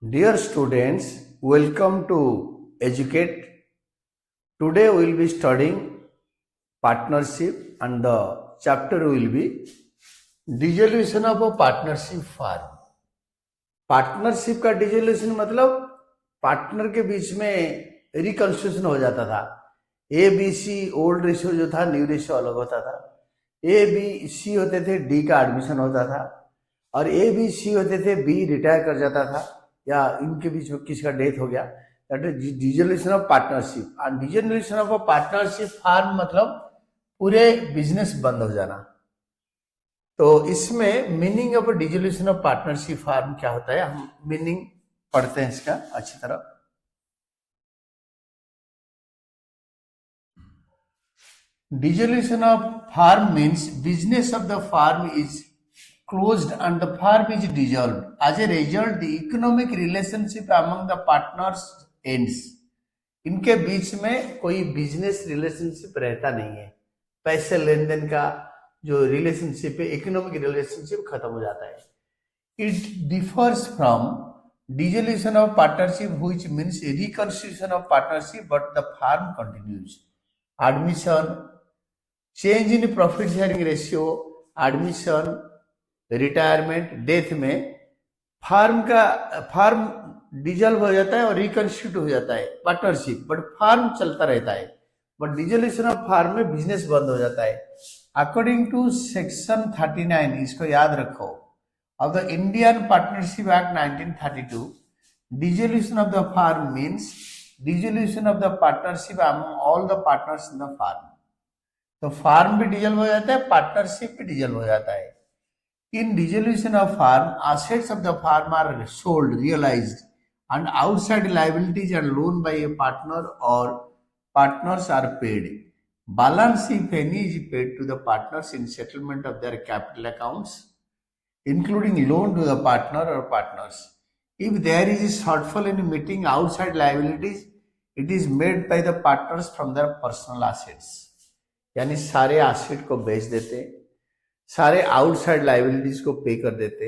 Dear students, welcome to Educate. Today we will be studying partnership and the chapter will be dissolution of a partnership firm. Partnership का dissolution मतलब partner के बीच में reconstruction हो जाता था। A B C old ratio जो था न्यू रेशियो अलग होता था। ए बी सी होते थे, डी का एडमिशन होता था और ए बी सी होते थे, बी रिटायर कर जाता था या इनके बीच में किसी का डेथ हो गया। That is dissolution of partnership. And dissolution of a partnership firm मतलब पूरे बिजनेस बंद हो जाना। तो इसमें meaning of dissolution of partnership firm क्या होता है, हम मीनिंग पढ़ते हैं इसका अच्छी तरह। Dissolution of firm means business of the firm is closed and the firm is dissolved. As a result, the economic relationship among the partners ends. इनके बीच में कोई बिजनेस रिलेशनशिप रहता नहीं है। पैसे लेन देन का जो रिलेशनशिप है, इकोनॉमिक रिलेशनशिप खत्म हो जाता है। It differs from dissolution of partnership which means reconstitution of partnership but the firm continues. Admission, change in profit sharing ratio, admission, retirement, death में फर्म डिजल्व हो जाता है और रिकंस्टिट्यूट हो जाता है पार्टनरशिप, बट फर्म चलता रहता है। बट डिसोल्यूशन ऑफ फर्म में बिजनेस बंद हो जाता है। अकॉर्डिंग टू सेक्शन 39, इसको याद रखो, of the Indian partnership act 1932, dissolution of the firm means dissolution of the partnership among all the partners in the firm. तो फर्म भी डिजल्व हो जाता है, पार्टनरशिप भी डिजल्व हो जाता है। In dissolution of firm, assets of the firm are sold, realized, and outside liabilities and loan by a partner or partners are paid. Balance, if any, is paid to the partners in settlement of their capital accounts, including loan to the partner or partners. If there is a shortfall in meeting outside liabilities, it is made by the partners from their personal assets. यानी सारे asset को बेच देते, सारे outside liabilities को pay कर देते।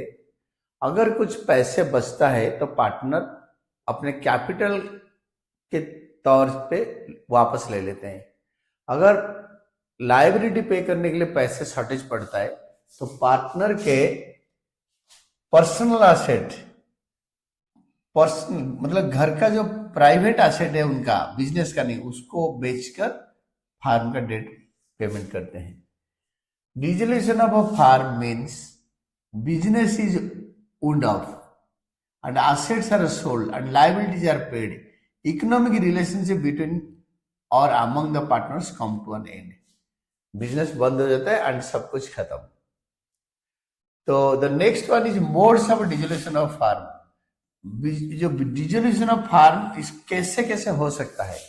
अगर कुछ पैसे बचता है तो पार्टनर अपने कैपिटल के तौर पे वापस ले लेते हैं। अगर लाइबिलिटी पे करने के लिए पैसे शॉर्टेज पड़ता है तो पार्टनर के पर्सनल एसेट, पर्सनल मतलब घर का जो प्राइवेट एसेट है उनका, बिजनेस का नहीं, उसको बेचकर फर्म का डेट पेमेंट करते हैं। Dissolution of a firm means business is wound off and assets are sold and liabilities are paid. Economic relationship between or among the partners come to an end. Business बंद हो जाता है and सब कुछ खत्म। तो the next one is modes of dissolution of firm. जो dissolution of firm इस कैसे कैसे हो सकता है,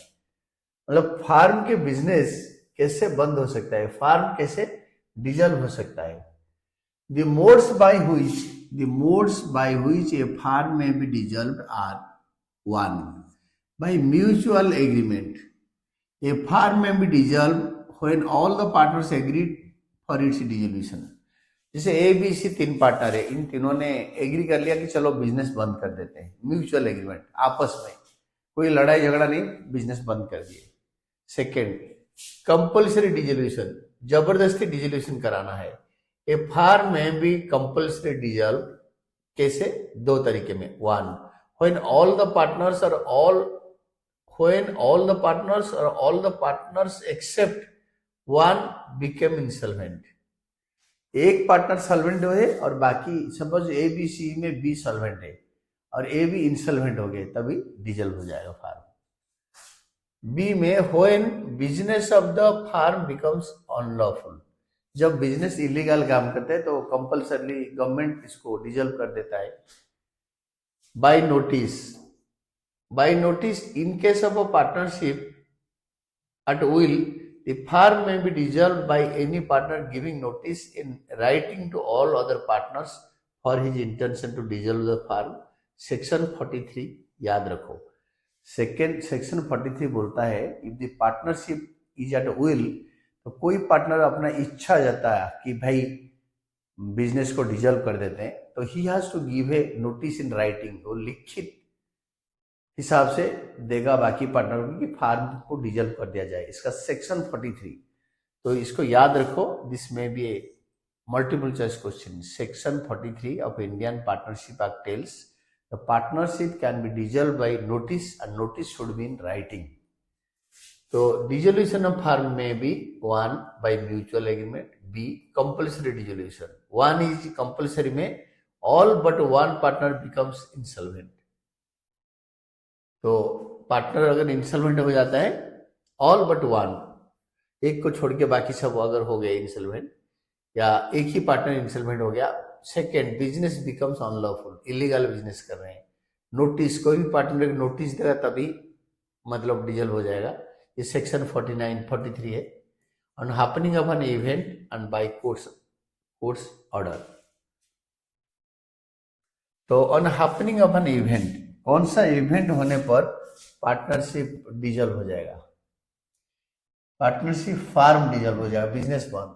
मतलब फर्म के बिजनेस कैसे बंद हो सकता है, फर्म कैसे डिसॉल्व हो सकता है। The modes by which a firm may be dissolved are: 1. By mutual agreement. A firm may be dissolved when all the partners agreed for its dissolution. जैसे ए बी सी तीन पार्टनर है, इन तीनों ने agree कर लिया कि चलो बिजनेस बंद कर देते हैं। म्यूचुअल एग्रीमेंट, आपस में कोई लड़ाई झगड़ा नहीं, बिजनेस बंद कर दिए। सेकेंड, कंपल्सरी डिसोल्यूशन, जबरदस्ती डिसोल्यूशन कराना है। ए फर्म में भी कंपल्सरी डिसॉल्व कैसे, दो तरीके में। 1. when all the partners or all the partners except one became insolvent. एक पार्टनर सॉल्वेंट हुए और बाकी, सपोज ए बी सी में बी सॉल्वेंट है और ए बी इंसॉल्वेंट हो गए, तभी डिसॉल्व हो जाएगा फर्म। बी में when business of the firm becomes unlawful, जब बिजनेस इलीगल काम करते हैं तो कंपल्सरली गवर्नमेंट इसको डिसॉल्व कर देता है। By notice, in case of a partnership at will, the firm may be dissolved by any partner giving notice in writing to all other partners for his intention to dissolve the firm. Section 43 याद रखो। Section 43 बोलता है if the partnership is at will, तो कोई partner अपना इच्छा जाता है कि भाई बिजनेस को डिसॉल्व कर देते हैं, तो he has to give a notice in writing, वो लिखित हिसाब से देगा बाकी पार्टनर को कि फार्म को डिजल्व कर दिया जाए। इसका सेक्शन 43, तो इसको याद रखो, this may be a multiple choice question. Section 43 of Indian partnership act tells the partnership can be dissolve by notice and notice should be in writing. तो dissolution of firm may be 1 by mutual agreement, b compulsory dissolution. 1 is compulsory में all but one partner becomes insolvent. तो partner अगर insolvent हो जाता है, all but one, एक को छोड़ के बाकी सब अगर हो गए इंसॉल्वेंट, या एक ही पार्टनर इंसॉल्वेंट हो गया। Second, business becomes unlawful, illegal business कर रहे हैं। नोटिस, कोई भी पार्टनर नोटिस देगा तभी मतलब डिजल्व हो जाएगा। ये सेक्शन 49 43 है। On happening of an event and by courts order. तो on happening of an event, कौन सा इवेंट होने पर पार्टनरशिप डिजल्व हो जाएगा? पार्टनरशिप फार्म डिजल्व हो जाएगा, बिजनेस बंद।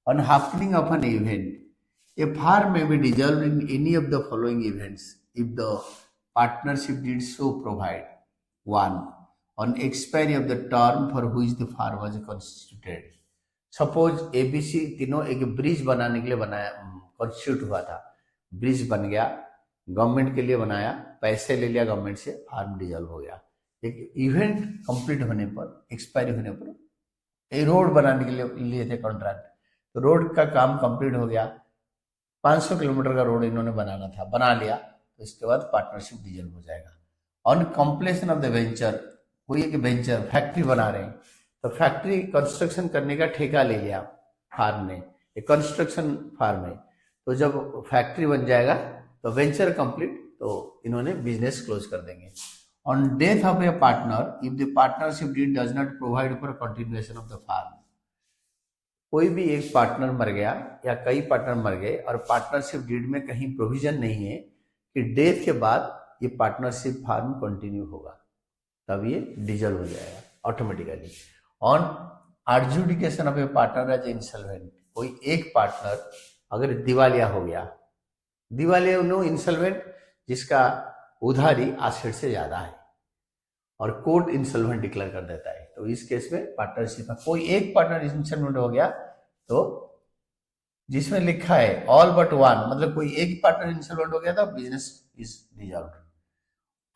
On happening of an event, a firm may be dissolve in any of the following events if the partnership did so provide. 1, on expiry of the term for which the firm was constituted. Suppose ABC तीनों एक bridge बनाने के लिए बनाया, constitute हुआ था, bridge बन गया, गवर्नमेंट के लिए बनाया, पैसे ले लिया गवर्नमेंट से, फार्म डिजल्व हो गया। एक इवेंट कंप्लीट होने पर, एक्सपायरी होने पर, एक रोड बनाने के लिए थे कॉन्ट्रैक्ट, तो रोड का काम कंप्लीट हो गया, 500 किलोमीटर का रोड इन्होंने बनाना था, बना लिया, तो इसके बाद पार्टनरशिप डिजल्व हो जाएगा। On completion of the venture, कोई एक वेंचर फैक्ट्री बना रहे हैं, तो फैक्ट्री कंस्ट्रक्शन करने का ठेका ले लिया फार्म ने, एक कंस्ट्रक्शन फार्म है, तो जब फैक्ट्री बन जाएगा तो वेंचर कंप्लीट, तो इन्होंने बिजनेस क्लोज कर देंगे। On death of a partner if the partnership deed does not provide for continuation of the firm. कोई भी एक पार्टनर मर गया या कई पार्टनर मर गए और पार्टनरशिप डीड में कहीं प्रोविजन नहीं है कि डेथ के बाद ये पार्टनरशिप फार्म कंटिन्यू होगा, तब ये डिजल्व हो जाएगा automatically. On adjudication of a partner as insolvent, कोई एक पार्टनर अगर दिवालिया हो गया, दिवालिया नो इंसॉल्वेंट जिसका उधारी एसेट से ज्यादा है, और कोर्ट इंसॉल्वेंट डिक्लेयर कर देता है, तो इस केस में पार्टनरशिप में कोई एक पार्टनर इंसॉल्वेंट हो गया, तो जिसमें लिखा है ऑल बट वन, मतलब कोई एक पार्टनर इंसॉल्वेंट हो गया था, business is dissolved.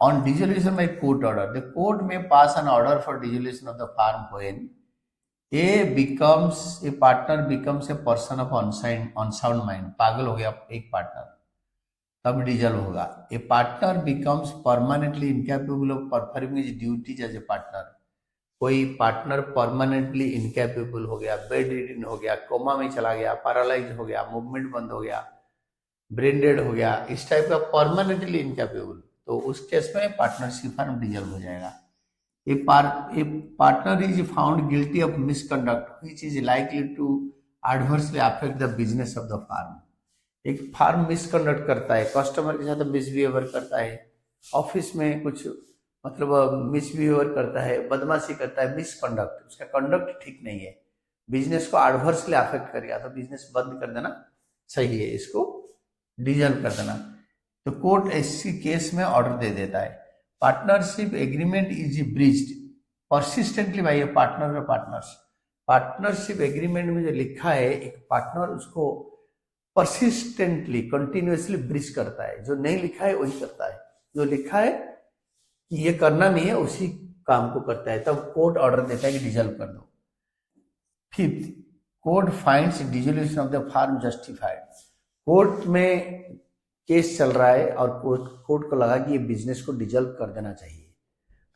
On dissolution by court order, the court may pass an order for dissolution of the firm when a partner becomes a person of unsound mind, पागल हो गया एक पार्टनर, तब dissolve होगा। A partner becomes permanently incapable of performing his duties as a partner, कोई partner permanently incapable हो गया, bed ridden हो गया, कोमा में चला गया, पैरालाइज हो गया, मूवमेंट बंद हो गया, ब्रेन डेड हो गया, इस टाइप का परमानेंटली इनकैपेबल, तो उस केस में पार्टनरशिप फार्म डिजल्व हो जाएगा। A partner is found guilty of misconduct which is likely to adversely affect the business of the firm. एक फार्म मिसकंडक्ट करता है, कस्टमर के साथ मिसबिहेवियर करता है, ऑफिस में कुछ मतलब मिसबिहेवियर करता है, बदमाशी करता है, मिसकंडक्ट, उसका कंडक्ट ठीक नहीं है, बिजनेस को एडवर्सली अफेक्ट करेगा, तो बिजनेस बंद कर देना सही है, इसको डिजल्व कर देना। तो कोर्ट ऐसी केस में ऑर्डर दे देता है। Partnership agreement is breached persistently by a partner और पार्टनर्स। पार्टनरशिप एग्रीमेंट में जो लिखा है, एक पार्टनर उसको परसिस्टेंटली कंटिन्यूअसली ब्रीच करता है, जो नहीं लिखा है वही करता है, जो लिखा है कि ये करना नहीं है उसी काम को करता है, तब कोर्ट ऑर्डर देता है कि डिजल्व कर दो। Fifth, court finds dissolution of the firm justified. Court में केस चल रहा है और कोर्ट को लगा कि ये बिजनेस को डिजल्व कर देना चाहिए,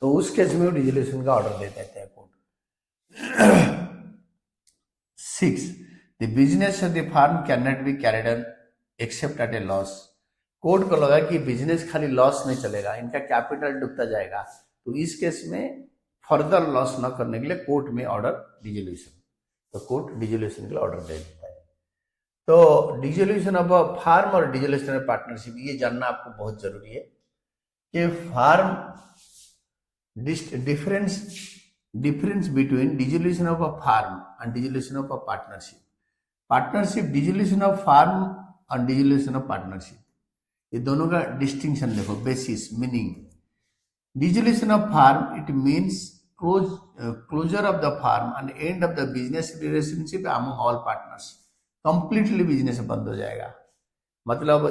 तो उस केस में वो डिसोल्यूशन का ऑर्डर दे देते हैं court. 6, the business of the firm can not be carried on except at a loss. Court को लगा कि बिजनेस खाली लॉस नहीं चलेगा, इनका कैपिटल डूबता जाएगा, तो इस केस में फर्दर लॉस न करने के लिए कोर्ट में ऑर्डर डिसोल्यूशन, तो कोर्ट डिसोल्यूशन के लिए ऑर्डर दे देता है। तो डिसोल्यूशन ऑफ अ फार्म और डिसोल्यूशन ऑफ पार्टनरशिप, ये जानना आपको बहुत जरूरी है कि firm difference between dissolution of a firm and dissolution of a partnership. Partnership, dissolution of firm and dissolution of partnership. ये दोनों का डिस्टिंक्शन देखो, basis meaning. Dissolution of firm it means closure of the firm and end of the business relationship among all partners. Completely business बंद हो जाएगा, मतलब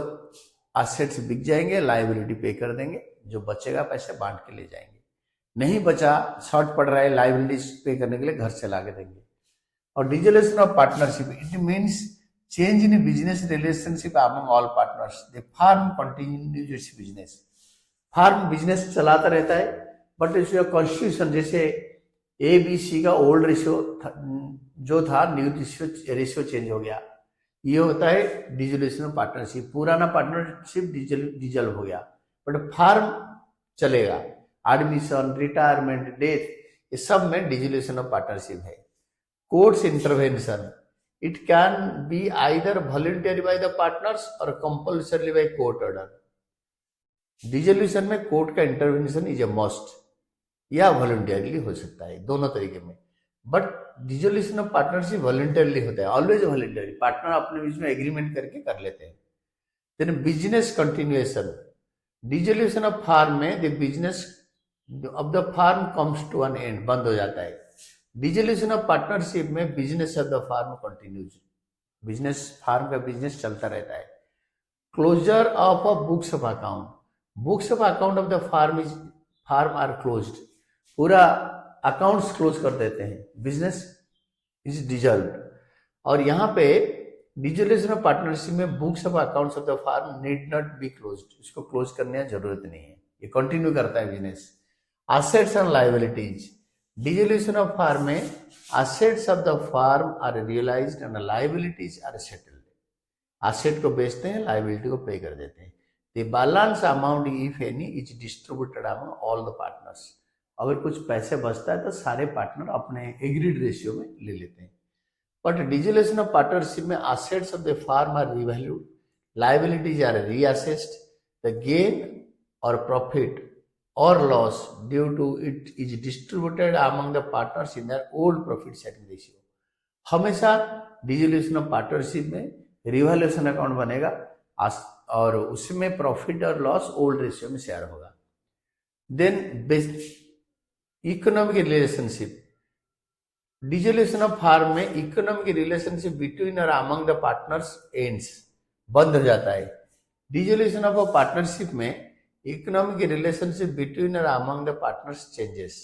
assets बिक जाएंगे, लायबिलिटी पे कर देंगे, जो बचेगा पैसे बांट के ले जाएंगे, नहीं बचा शॉर्ट पड़ रहा है लायबिलिटीज पे करने के लिए घर से ला के देंगे। और dissolution of partnership it means change in business relationship among all partners. The firm continues its business. Firm business चलाता रहता है, बट इसका कॉन्स्टिट्यूशन जैसे ए बी सी का ओल्ड रेशियो जो था, न्यू रेशियो चेंज हो गया, ये होता है डिसोल्यूशन ऑफ पार्टनरशिप। पुराना पार्टनरशिप डिजल्व हो गया, बट फार्म चलेगा। एडमिशन, रिटायरमेंट, डेथ, ये सब में डिसोल्यूशन ऑफ पार्टनरशिप है। Courts intervention it can be either voluntary by the partners और compulsory by court order. Dissolution में कोर्ट का इंटरवेंशन इज ए मस्ट, या वॉलंटरली हो सकता है, दोनों तरीके में। But dissolution of partnership voluntarily होता है, ऑलवेज वॉलंटरी, पार्टनर अपने बीच में एग्रीमेंट करके कर लेते हैं। Then business continuation, dissolution of firm में the business of the firm comes to an end, बंद हो जाता है। डिसोल्यूशन ऑफ पार्टनरशिप में business of the firm continues, business firm का बिजनेस चलता रहता है। Closure of a books of account, books of account of the firm are closed, पूरा अकाउंट्स क्लोज कर देते हैं, बिजनेस इज डिजॉल्व्ड। और यहाँ पे डिसोल्यूशन ऑफ पार्टनरशिप में books of accounts of the firm need not be closed, इसको close करने की जरूरत नहीं है, ये कंटिन्यू करता है business. Assets and liabilities, dissolution of firm में assets of the firm are realised and liabilities are settled. Asset को बेचते हैं, लायबिलिटी को पे कर देते हैं। The balance amount if any is distributed among all the partners, अगर कुछ पैसे बचता है तो सारे पार्टनर अपने एग्रीड रेशियो में ले लेते हैं। बट डिसोल्यूशन ऑफ पार्टनरशिप में assets of the firm are revalued, liabilities are reassessed, the gain और प्रॉफिट और loss due to it is distributed among the partners in their old profit sharing ratio. हमेशा dissolution of partnership में revaluation account बनेगा और उसमें profit और loss old ratio में share होगा। Then economic relationship, dissolution of firm में economic relationship between और अमंग द पार्टनर्स एंड्स, बंद हो जाता है। डिसोल्यूशन ऑफ अ पार्टनरशिप में इकोनॉमिक रिलेशनशिप बिटवीन और among the partners changes.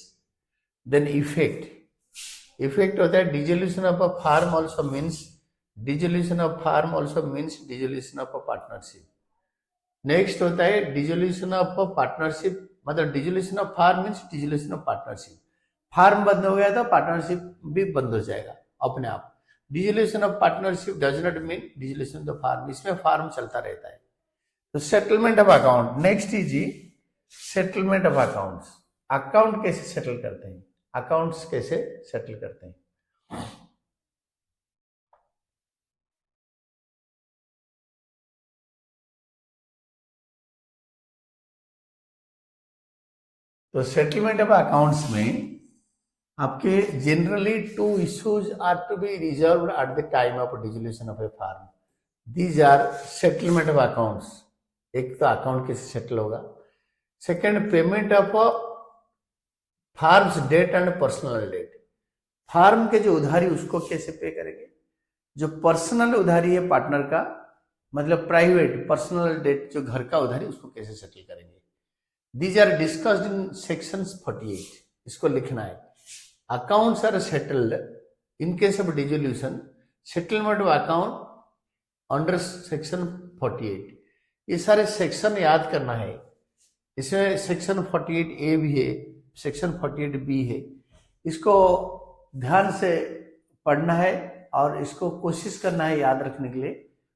Then effect होता है dissolution of a firm also means dissolution of firm also means dissolution of a partnership. Next होता है डिसोल्यूशन ऑफ अ पार्टनरशिप, मतलब dissolution of firm means dissolution of partnership. Firm बंद हो गया तो partnership भी बंद हो जाएगा अपने आप। Dissolution of partnership does not mean dissolution of the firm, इसमें फार्म चलता रहता है। तो settlement of account, next is settlement of accounts. Account कैसे सेटल करते हैं, अकाउंट्स कैसे सेटल करते हैं। तो सेटलमेंट ऑफ अकाउंट्स में आपके generally 2 issues are to be reserved at the time of dissolution of a firm. These are settlement of accounts, एक तो अकाउंट कैसे सेटल होगा, second payment of firm's debt and personal debt, firm के जो उधारी उसको कैसे पे करेंगे, जो पर्सनल उधारी है पार्टनर का, मतलब प्राइवेट पर्सनल डेट जो घर का उधारी, उसको कैसे सेटल करेंगे। These are discussed in sections 48, इसको लिखना है। Accounts are settled in case of dissolution, settlement of account under section 48, ये सारे सेक्शन याद करना है। इसमें सेक्शन 48A भी है, सेक्शन 48B है, इसको ध्यान से पढ़ना है और इसको कोशिश करना है याद रखने के लिए,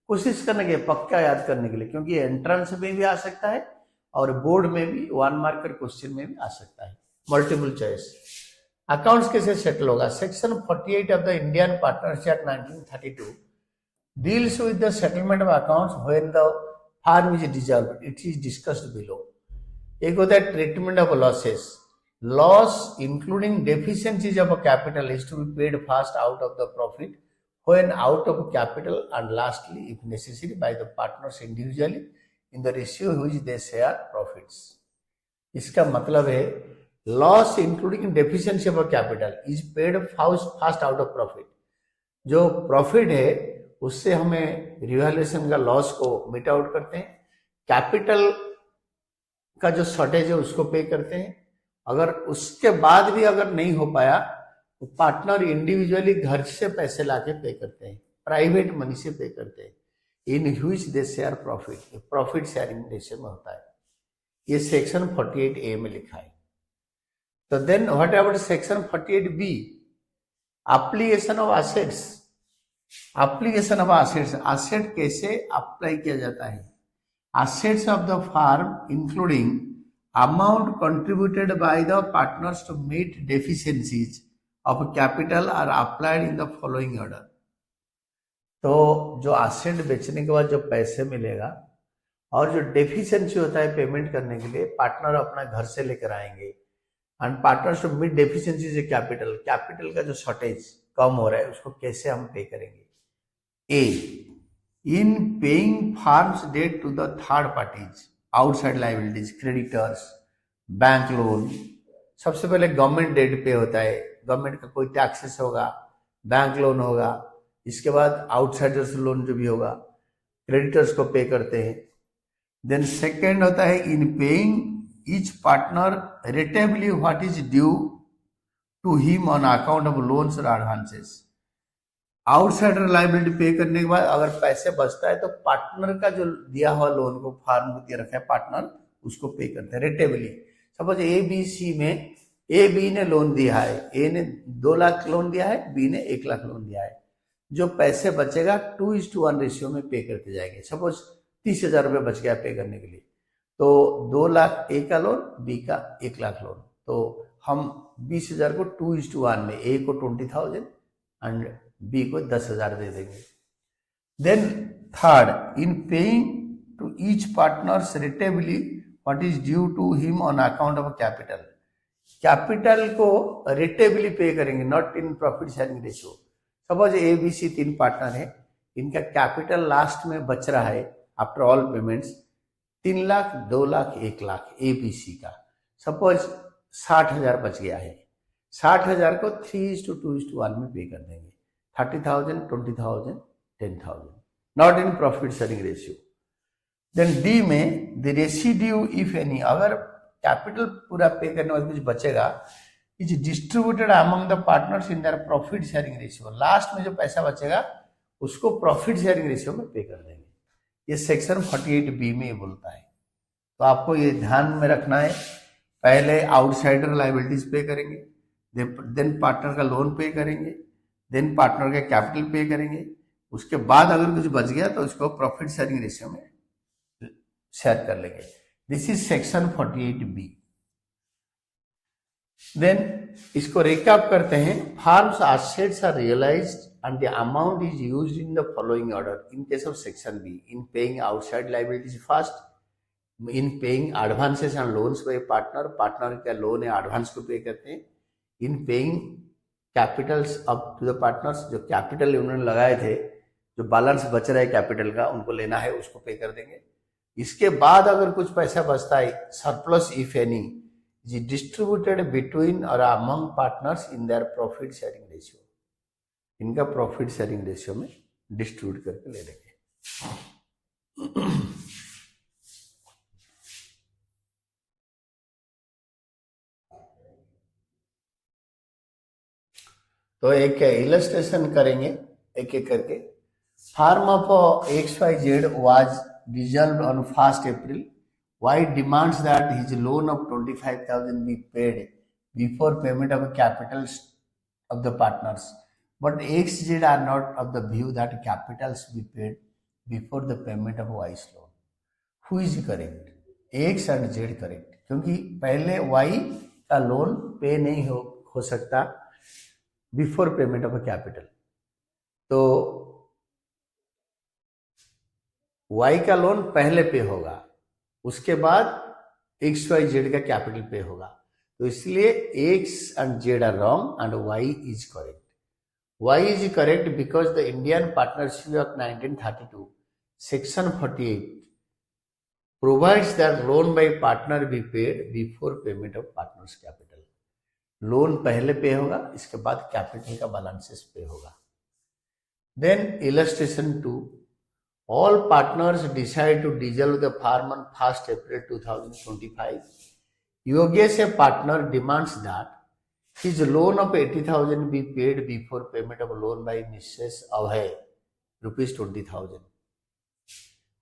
कोशिश करने के पक्का याद करने के लिए, क्योंकि एंट्रेंस में भी आ सकता है और बोर्ड में भी 1 मार्कर क्वेश्चन में भी आ सकता है, मल्टीपल चॉइस। अकाउंट्स कैसे सेटल होगा, section 48 of the Indian partnership act 1932 deals with the settlement of accounts when the firm is dissolved, it is discussed below. एक होता है treatment of losses, loss including deficiencies of capital is to be paid first out of the profit when out of capital, and lastly if necessary by the partners individually in the ratio which they share profits. इसका मतलब है loss including deficiency of capital is paid first out of profit. जो profit है उससे हमें revaluation का loss को मिट आउट करते हैं, कैपिटल का जो शॉर्टेज है उसको पे करते हैं। अगर उसके बाद भी अगर नहीं हो पाया तो पार्टनर इंडिविजुअली घर से पैसे लाके पे करते हैं, प्राइवेट मनी से पे करते हैं, in which they share profit. Profit sharing ratio में होता है, ये सेक्शन 48A में लिखा है। तो then what about section 48B, application of assets. Application of assets, asset कैसे अप्लाई किया जाता है? Assets of the firm including amount contributed by the partners to meet deficiencies of capital are applied in the following order। तो जो asset बेचने के बाद जो पैसे मिलेगा और जो डेफिशिएंसी होता है पेमेंट करने के लिए पार्टनर अपना घर से लेकर आएंगे, and partners to meet deficiencies a capital, capital का जो शॉर्टेज कम हो रहा है उसको कैसे हम पे करेंगे? ए, in paying firm's debt to the third parties, outside liabilities, creditors, bank loan. सबसे पहले गवर्नमेंट डेट पे होता है, गवर्नमेंट का कोई टैक्सेस होगा, बैंक लोन होगा, इसके बाद आउटसाइडर्स लोन जो भी होगा क्रेडिटर्स को पे करते हैं। देन सेकेंड होता है in paying each partner rateably what is due to him on account of loans और एडवांसेस। आउटसाइडर लाइबिलिटी पे करने के बाद अगर पैसे बचता है तो पार्टनर का जो दिया हुआ लोन को फार्म को दिया रखा है पार्टनर उसको पे करते हैं रेटेबली। सपोज ए बी सी में ए बी ने लोन दिया है, ए ने 2 लाख लोन दिया है, बी ने 1 लाख लोन दिया है। जो पैसे बचेगा 2:1 रेशियो में पे करते जाएंगे। सपोज 30,000 रुपये बच गया पे करने के लिए, तो 2 लाख ए का लोन, बी का 1 लाख लोन, तो हम 20,000 को 2:1 में ए को 20,000 एंड बी को 10,000 दे देंगे। Then third in paying to each partners rateably what is due to him on account of capital. Capital को रेटेबली पे करेंगे, not in profit sharing ratio. Suppose A B C 3 partner है, इनका capital last में बच रहा है after all payments 3 lakh, 2 lakh, 1 lakh A B C का। Suppose 60,000 बच गया है, 60,000 को 3:2:1 में पे कर देंगे, 30,000, 20,000, 10,000, not in profit sharing ratio. Then D में द रेसिड्यू इफ एनी, अगर कैपिटल पूरा पे करने बाद कुछ बचेगा, is distributed among the partners in their profit sharing ratio. Last में जो पैसा बचेगा उसको प्रॉफिट शेयरिंग रेशियो में पे कर देंगे। ये सेक्शन 48B में बोलता है। तो आपको ये ध्यान में रखना है, पहले आउटसाइडर लाइबिलिटीज पे करेंगे, देन पार्टनर का लोन पे करेंगे, देन पार्टनर का कैपिटल पे करेंगे, उसके बाद अगर कुछ बच गया तो उसको प्रॉफिट शेयरिंग रेशियो में शेयर कर लेंगे। This is section 48B। Then इसको रिकैप करते हैं। Firm's assets are realised and the amount is used in the following order in case of section B, in paying outside liabilities first, in paying advances and loans by partner, partner का loan या advance को pay करते हैं, in paying capitals up to the partners, जो capital उन्होंने लगाए थे, जो बैलेंस बच रहा है कैपिटल का उनको लेना है उसको पे कर देंगे। इसके बाद अगर कुछ पैसा बचता है, surplus if any, is distributed between और among partners in their profit sharing ratio. इनका प्रॉफिट शेयरिंग रेशियो में डिस्ट्रीब्यूट करके ले लेंगे। तो एक इलस्ट्रेशन करेंगे एक एक करके। Firm of XYZ was dissolved on 1st April. Y demands that his loan of 25,000 be paid before payment of capitals of the partners. But XZ are not of the view that capitals be paid before the payment of Y's loan. Who is correct? X and Z correct, क्योंकि पहले Y का loan पे नहीं हो सकता before payment of a capital. तो Y का loan पहले पे होगा, उसके बाद XYZ का कैपिटल पे होगा। तो इसलिए X and Z are wrong and Y is correct. Y is correct because the Indian Partnership Act 1932 Section 48 provides that loan by partner be paid before payment of partner's capital. Loan पहले pay होगा, इसके बाद capital का balances पे होगा. Then illustration 2, all partners decide to dissolve the firm on 1st April 2025. Yogesh, a partner, demands that his loan of 80,000 be paid before payment of loan by Mrs. Abhay, rupees 20,000.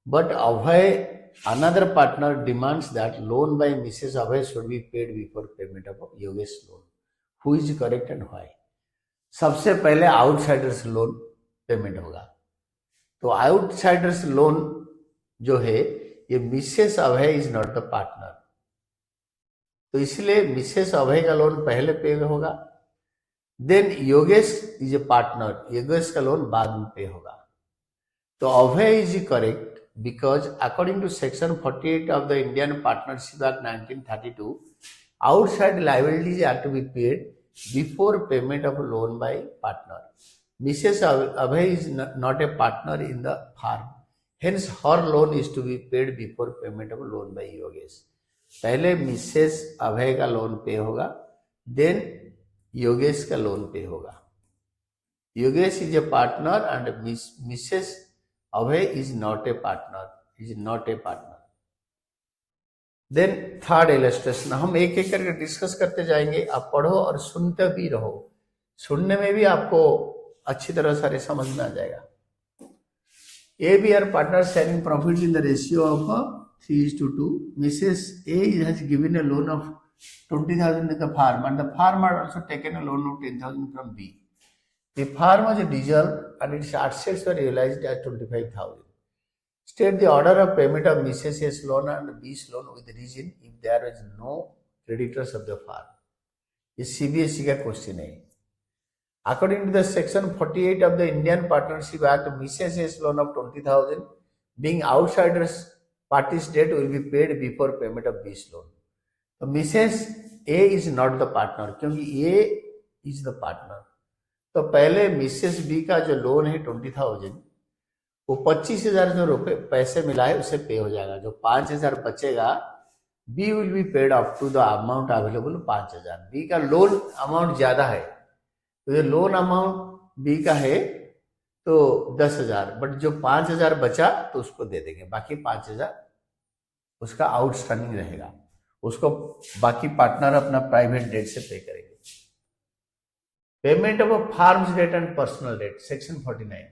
But Abhay, another partner, demands that loan by Mrs. Abhay should be paid before payment of Yogesh's loan. Who is correct and why? सबसे पहले outsiders loan payment होगा. तो outsiders loan जो है ये Mrs Abhay is not the partner, तो इसलिए Mrs Abhay का लोन पहले पे होगा. Then Yogesh is a partner, Yogesh का लोन बाद में पे होगा. तो Abhay is correct because according to section 48 of the Indian Partnership Act 1932, outside liabilities are to be paid before payment of loan by partner. Mrs. Abhay is not a partner in the firm, hence her loan is to be paid before payment of loan by Yogesh. पहले Mrs Abhay का loan पे होगा, then Yogesh का loan पे होगा. Yogesh is a partner and Mrs Abhay is not a partner. Then third illustration, हम एक एक करके डिस्कस करते जाएंगे. आप पढ़ो और सुनते भी रहो, सुनने में भी आपको अच्छी तरह सारे समझ में आ जाएगा. A, B are partners sharing profit in the ratio of 3:2. Mrs. A has given a loan of 20,000 to the farm and the farmer also taken a loan of 10,000 from B. The farm was dissolved and its assets were realized as 25,000. State the order of payment of Mrs. A's loan and B's loan with reason if there is no creditors of the farm. ये CBSE का question है. According to the section 48 of the Indian Partnership Act, Mrs. A's loan of 20,000 being outsiders party's debt will be paid before payment of B's loan. So Mrs. A is not the partner क्योंकि A is the partner. तो पहले Mrs B का जो loan है 20,000, वो 25,000 जो रुपए पैसे मिला है उसे पे हो जाएगा. जो 5,000 बचेगा, B will be paid up to the amount available 5,000. B का लोन अमाउंट ज्यादा है, तो ये लोन अमाउंट बी का है तो 10,000, बट जो 5,000 बचा तो उसको दे देंगे, बाकी 5,000 उसका आउटस्टैंडिंग रहेगा, उसको बाकी पार्टनर अपना प्राइवेट डेट से पे करेंगे. Payment of firm's debt and personal debt, section 49.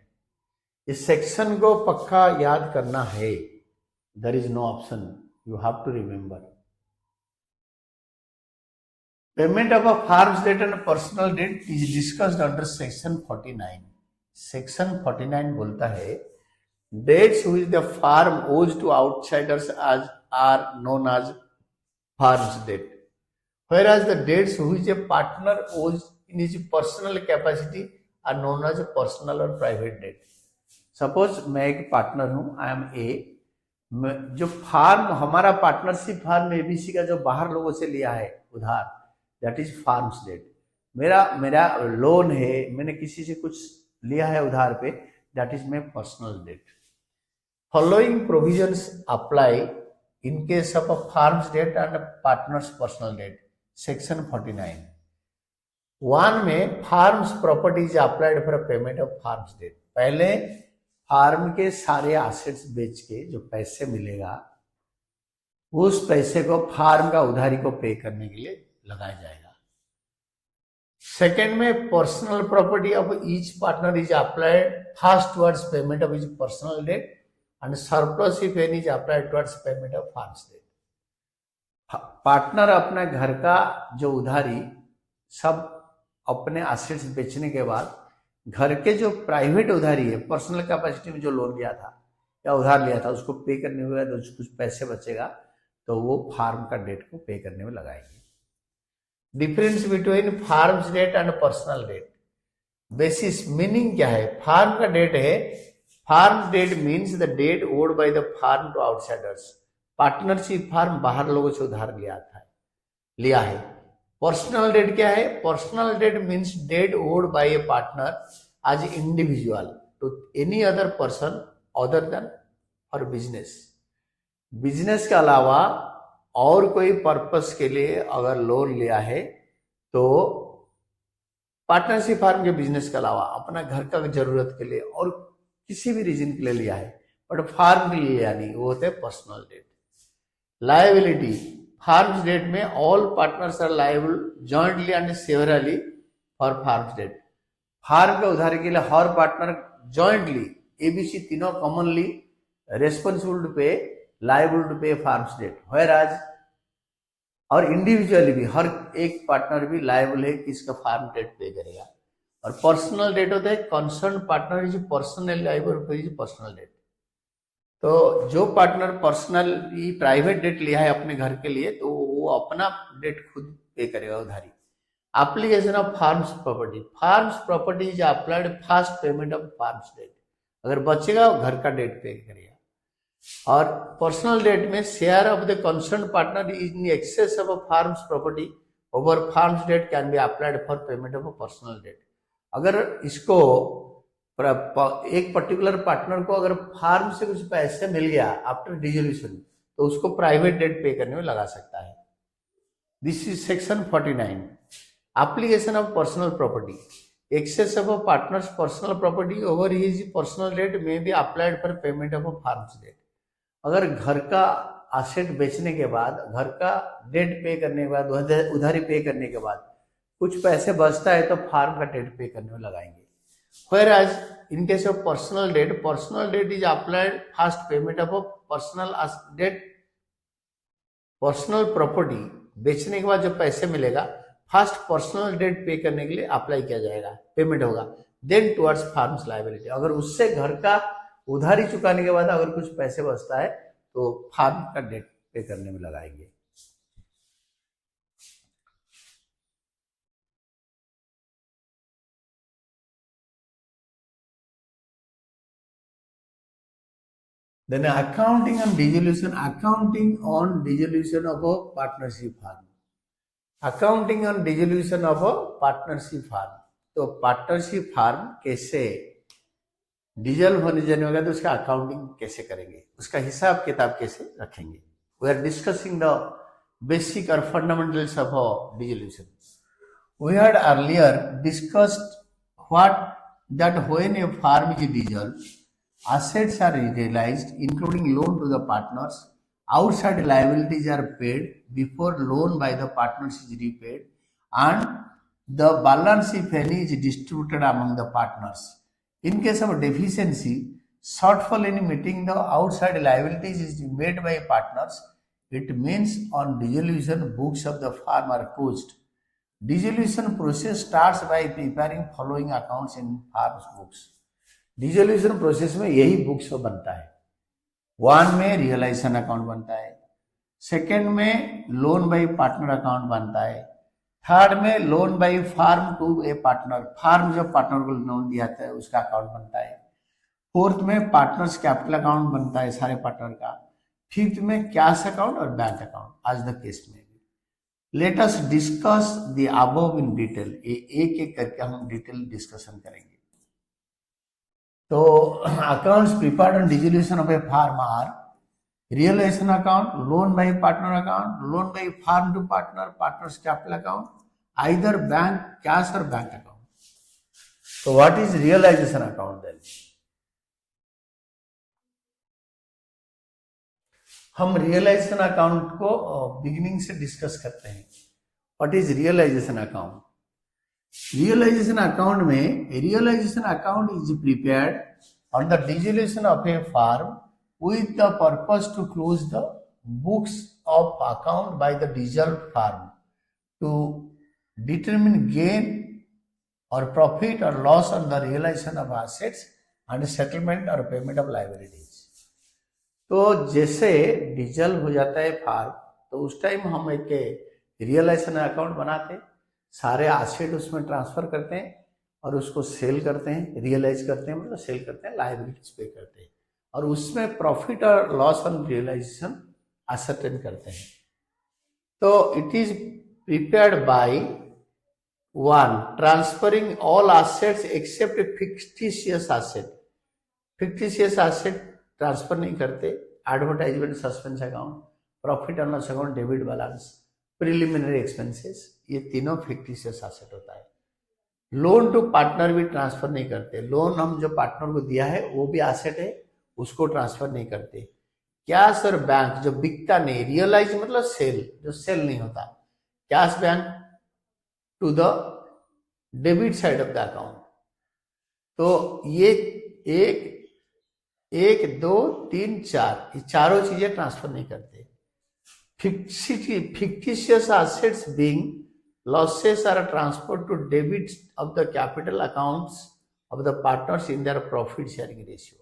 इस सेक्शन को पक्का याद करना है. There is no option, you have to remember. Payment of a firm's debt and personal debt is discussed under section 49. Section 49 बोलता है debts which the firm owes to outsiders as are known as firm's debt, whereas the debts which a partner owes in his personal capacity are known as a personal or private debt. Suppose मैं एक partner हूं, I M A, जो farm हमारा partnership farm ABC का जो बाहर लोगों से लिया है उधार, दैट इज फार्म्स डेट. मेरा लोन है, मैंने किसी से कुछ लिया है उधार पे, that is my personal debt. Following provisions apply in case of a firm's debt and partners personal debt, section 49. 1 में firm's property is applied for payment of firm's debt. पहले फार्म के सारे एसेट्स बेच के जो पैसे मिलेगा, उस पैसे को फार्म का उधारी को पे करने के लिए लगाया जाएगा. सेकेंड में personal property of each partner is applied first towards payment of his personal debt and surplus if any is applied towards payment of farms debt. Partner अपने घर का जो उधारी सब अपने एसेट्स बेचने के बाद घर के जो प्राइवेट उधारी है, पर्सनल कैपेसिटी में जो लोन लिया था या उधार लिया था, उसको पे करने हुए तो कुछ पैसे बचेगा तो वो फार्म का डेट को पे करने में लगाएंगे. Difference between firm's debt and personal debt. Basis meaning क्या है? फार्म का डेट है, firm debt means the debt owed by the firm to outsiders. Partnership firm बाहर लोगों से उधार लिया है. पर्सनल डेट क्या है? Personal debt means debt owed by a partner as individual to any other person other than for business. Business के अलावा और कोई पर्पस के लिए अगर लोन लिया है तो पार्टनरशिप फार्म के बिजनेस के अलावा अपना घर का जरूरत के लिए और किसी भी रीजन के लिए लिया है, बट फार्म के लिए लिया नहीं, वो होते हैं personal debt. Liability, firm's debt में all partners are liable jointly and severally for firm's debt. Firm के उधारी के लिए हर पार्टनर जॉइंटली एबीसी तीनों commonly responsible to pay, liable to pay firm's debt, whereas और इंडिविजुअली भी हर एक पार्टनर भी लायबल है कि इसका फार्म डेट पे करेगा। और पर्सनल डेट होता है concern partner is personal liable for his personal debt. तो जो पार्टनर पर्सनली प्राइवेट डेट लिया है अपने घर के लिए तो वो अपना डेट खुद पे करेगा उधारी। Application of firm's property, firm's property is applied first payment of firm's debt, अगर बचेगा घर का डेट पे करेगा। और पर्सनल डेट में share of the concern partner is in excess of firm's property over firm's debt can be applied for payment of personal debt. अगर इसको एक पर्टिकुलर पार्टनर को अगर फार्म से कुछ पैसे मिल गया आफ्टर डिसोल्यूशन तो उसको प्राइवेट डेट पे करने में लगा सकता है। This is section 49। Application of personal property, excess of a partner's personal property over his personal debt में be applied for payment of a firm's debt. अगर घर का एसेट बेचने के बाद, घर का डेट पे करने के बाद, उधारी पे करने के बाद कुछ पैसे बचता है तो फार्म का डेट पे करने में लगाएंगे। Whereas in case of personal debt is applied fast payment of a personal debt, personal property बेचने के बाद जो पैसे मिलेगा फास्ट पर्सनल डेट पे करने के लिए अप्लाई किया जाएगा, पेमेंट होगा, देन टुवर्ड्स फार्म्स लायबिलिटी। अगर उससे घर का उधारी चुकाने के बाद अगर कुछ पैसे बचता है तो फार्म का डेट पे करने में लगाएंगे। Then accounting on dissolution of a partnership firm, accounting on dissolution of a partnership firm। तो पार्टनरशिप फार्म कैसे डिजल्व होने जाने होगा तो उसका अकाउंटिंग कैसे करेंगे, उसका हिसाब किताब कैसे रखेंगे। We are discussing the basic और fundamentals of dissolution. We had earlier discussed what that when a firm is dissolved, assets are realized including loan to the partners, outside liabilities are paid before loan by the partners is repaid, and the balance if any is distributed among the partners. In case of deficiency, shortfall in meeting the outside liabilities is made by partners, it means on dissolution books of the firm are closed. Dissolution process starts by preparing following accounts in firm's books। Dissolution process में यही books बनता है। 1 में realisation account बनता है, 2nd में loan by partner account बनता है, 3rd में loan by firm to a partner, firm जब पार्टनर को लोन दिया जाता है उसका अकाउंट बनता है, 4th में पार्टनर्स कैपिटल अकाउंट बनता है सारे पार्टनर का, 5th में कैश अकाउंट और bank account as the case में। Let us discuss the above in detail, एक एक करके हम डिटेल डिस्कशन करेंगे। तो accounts prepared on dissolution of a firm are realisation account, loan by partner account, loan by firm to partner, partners capital account, either bank cash और bank account. तो what is realisation account then? हम realisation account को beginning से discuss करते हैं। What is realisation account? Realisation account में realisation account is prepared on the dissolution of a firm with the purpose to close the books of account by the dissolved firm to determine gain और profit और loss on the realisation of assets and settlement और payment of liabilities. तो जैसे dissolve हो जाता है farm तो उस टाइम हम एक रियलाइजेशन अकाउंट बनाते, सारे एसेट उसमें ट्रांसफर करते हैं और उसको सेल करते हैं, रियलाइज करते हैं, मतलब सेल करते हैं, लायबिलिटीज पे करते हैं और उसमें प्रॉफिट और लॉस ऑन रियलाइजेशन असर्टेन करते हैं। तो it is prepared by 1 transferring all assets except fictitious asset. Fictitious asset transfer नहीं करते, advertisement suspense account, profit and loss account, debit balance, preliminary expenses, ये तीनों फिक्टिशियस एसेट होता है। लोन टू पार्टनर भी ट्रांसफर नहीं करते। लोन हम जो पार्टनर को दिया है वो भी एसेट है, उसको ट्रांसफर नहीं करते। कैश और बैंक जो बिकता नहीं, रियलाइज मतलब सेल, जो सेल नहीं होता, cash bank to the debit side of the account. तो ये एक एक दो तीन चार, ये चारों चीजें ट्रांसफर नहीं करते। fictitious assets being losses are transferred to debit of the capital accounts of the partners in their profit sharing ratio।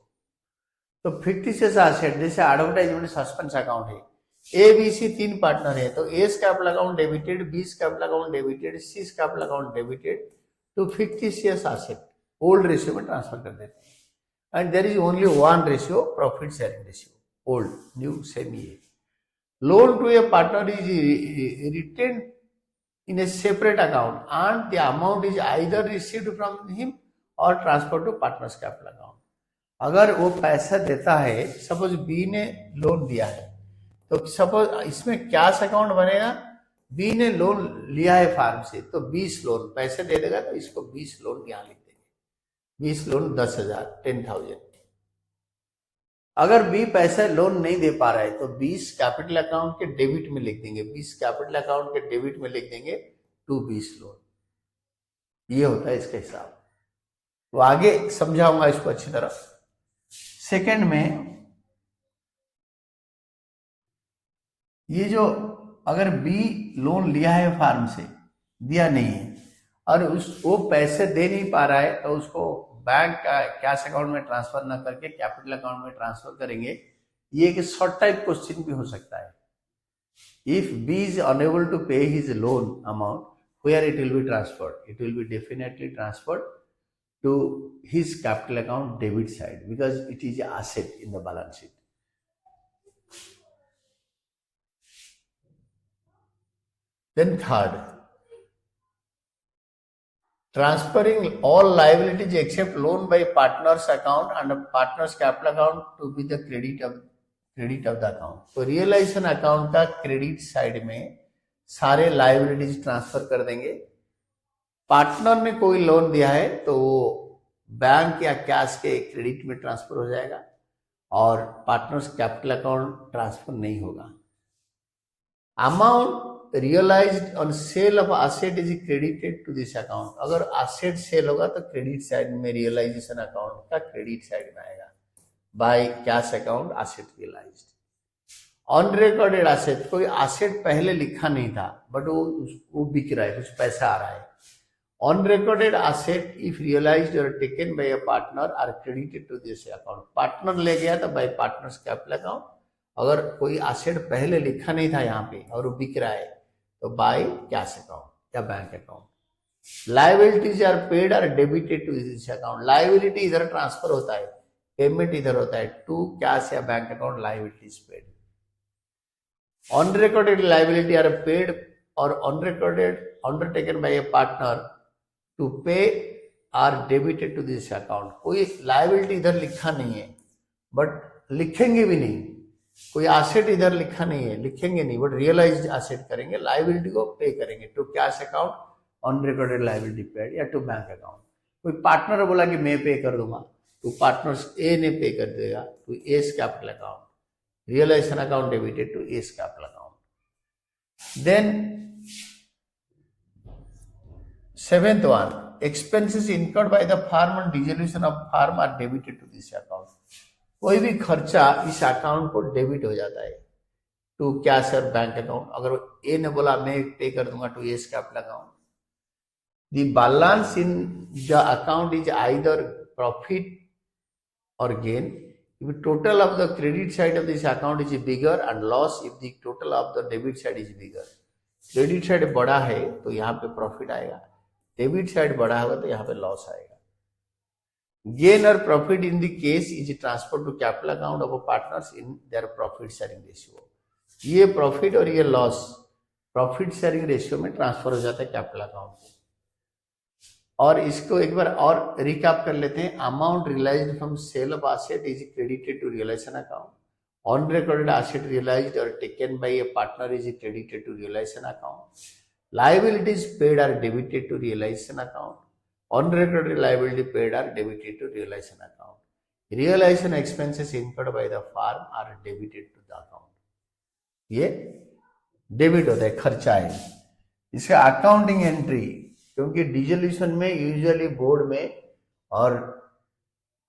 तो फिक्टिशियस एसेट जैसे एडवर्टाइजमेंट सस्पेंस अकाउंट है, ए बी सी तीन पार्टनर है, तो A's capital account debited, B capital account debited, C capital account debited to fictitious asset, old ratio में transfer कर देते हैं। And there is only one ratio, profit sharing ratio, old new same ये। Loan to a partner is retained in a separate account and the amount is either received from him or transferred to partner's capital account। अगर वो पैसा देता है, suppose B ने loan दिया है, तो सपोज इसमें कैश अकाउंट बनेगा, बी ने लोन लिया है फार्म से, तो 20 लोन पैसे दे देगा, तो इसको 20 लोन यहाँ लिख देंगे, 20 लोन 10,000, 10,000। अगर बी पैसा लोन नहीं दे पा रहा है तो 20 कैपिटल अकाउंट के डेबिट में लिख देंगे, 20 कैपिटल अकाउंट के डेबिट में लिख देंगे टू 20 लोन। ये होता है इसका हिसाब। तो आगे समझाऊंगा इसको अच्छी तरह। सेकंड में ये जो अगर बी लोन लिया है फार्म से, दिया नहीं है, और वो पैसे दे नहीं पा रहा है, तो उसको बैंक का कैश अकाउंट में ट्रांसफर ना करके कैपिटल अकाउंट में ट्रांसफर करेंगे। ये एक शॉर्ट टाइप क्वेश्चन भी हो सकता है। If B is unable to pay his loan amount, where it will be transferred, it will be definitely transferred to his capital account debit side, because it is asset in the balance sheet. Then third, transferring all liabilities except loan by partner's account and partner's capital account to be the credit of the account। तो realisation account का credit side में सारे liabilities transfer कर देंगे। Partner ने कोई loan दिया है तो वो बैंक या कैश के क्रेडिट में ट्रांसफर हो जाएगा और पार्टनर्स कैपिटल अकाउंट ट्रांसफर नहीं होगा। Amount realised on sale of asset is credited to this account. अगर एसेट सेल होगा तो क्रेडिट साइड में रियलाइजेशन अकाउंट का क्रेडिट साइड में आएगा, by cash account asset realised. Unrecorded asset, कोई एसेट पहले लिखा नहीं था बट वो बिक रहा है, कुछ पैसा आ रहा है। अनरिकॉर्डेड एसेट इफ रियलाइज्ड और taken by a partner are credited to this account. Partner ले गया तो बाय पार्टनर्स कैपिटल अकाउंट। अगर कोई एसेट पहले लिखा नहीं था यहाँ पे और वो बिक रहा है तो बाय कैश अकाउंट या bank account. Liabilities are paid और debited to this account. Liability इधर ट्रांसफर होता है, पेमेंट इधर होता है, टू कैश या bank account liabilities paid. Unrecorded liability are paid और unrecorded undertaken by a partner to pay are debited to this account. कोई लायबिलिटी इधर लिखा नहीं है बट लिखेंगे भी नहीं, कोई एसेट इधर लिखा नहीं है, लिखेंगे नहीं, बट रियलाइज्ड एसेट करेंगे, लायबिलिटी को पे करेंगे to cash account unrecorded liability paid या टू बैंक अकाउंट। कोई पार्टनर बोला कि मैं पे कर दूंगा तो पार्टनर्स ए ने पे कर देगा to A's capital account, realisation account debited to A's capital account. Then seventh one, expenses incurred by the firm and dissolution of firm are debited to this account। कोई भी खर्चा इस account को debit हो जाता है टू कैश और bank account. अगर ए ने बोला मैं पे कर दूंगा to A's capital account, the balance in the account is either profit और gain if total of the credit side of this account is bigger and loss if the total of the debit side is bigger। Credit side बड़ा है तो यहाँ पे profit आएगा, debit side बड़ा होगा तो यहाँ पे लॉस आएगा। गेन और profit in the case is transfer to capital account of partners in their profit sharing ratio. ये प्रॉफिट और ये लॉस प्रॉफिट शेयरिंग रेशियो में ट्रांसफर हो जाता है कैपिटल अकाउंट में। और इसको एक बार और रिकैप कर लेते हैं। Amount realised from sale of asset is credited to realisation account, Unrecorded asset realized or taken by a partner is credited to realization account. Liabilities paid are debited to realization account. Unrecorded liability paid are debited to realization account. Realization expenses incurred by the firm are debited to the account. ये debit होता है, खर्चा है. इसका accounting entry, क्योंकि dissolution में usually board में और